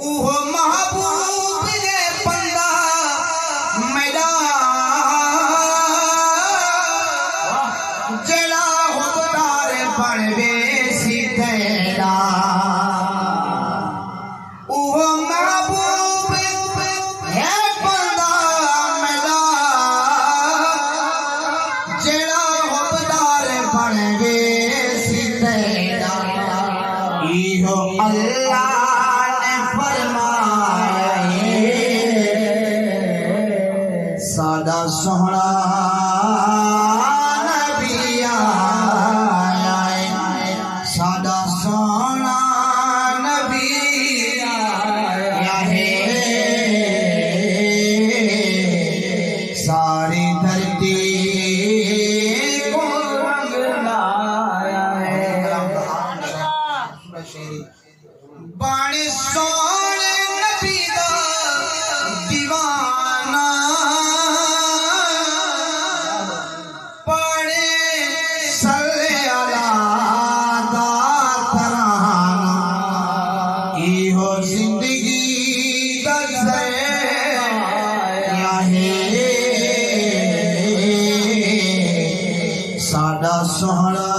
ओहो महबूब ने बंदा मैदा जड़ा हुदार बनवे सी तेरा ओहो महबूब है बंदा मैदा जड़ा हुदार बनवे सी तेरा इहो अल्लाह सादा सोहना नबी आया है सादा सोहना नबी आया है सारी धरती को रंग लाया है बाणी सोने नबी दा दीवाना जिंदगी सादा सोहना